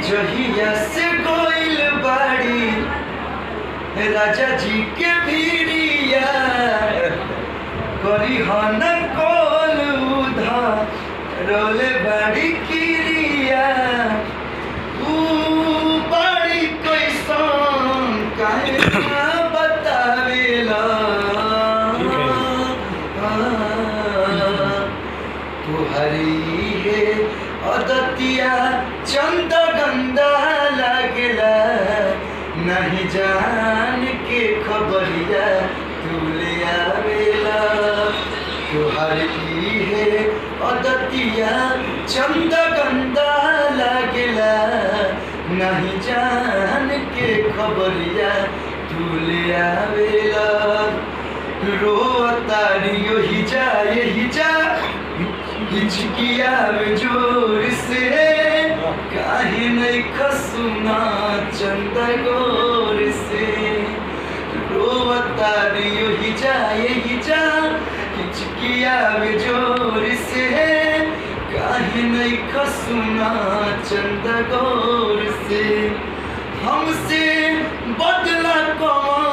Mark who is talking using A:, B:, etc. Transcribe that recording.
A: जहिया से गोइल बाड़ी राजा जी के भीरिया करी हन कोल उधा रोले बाड़ी किरिया बाड़ी कैसन काहे ना बतावेला तुहरी है अदतिया चंद गंदा लागेला नहीं जान के खबरिया तू ले आवेला तुहरी है अदतिया चंद गंदा लागेला नहीं जान के खबरिया तू ले आवेला रोतारी यही जा हिचकिया में जोर से काहे नहीं खसुना चंदा गोर से रोतारी यही जा हिचकिया में जोर से काहे नहीं खसुना चंदा गोर से हमसे बदला कौन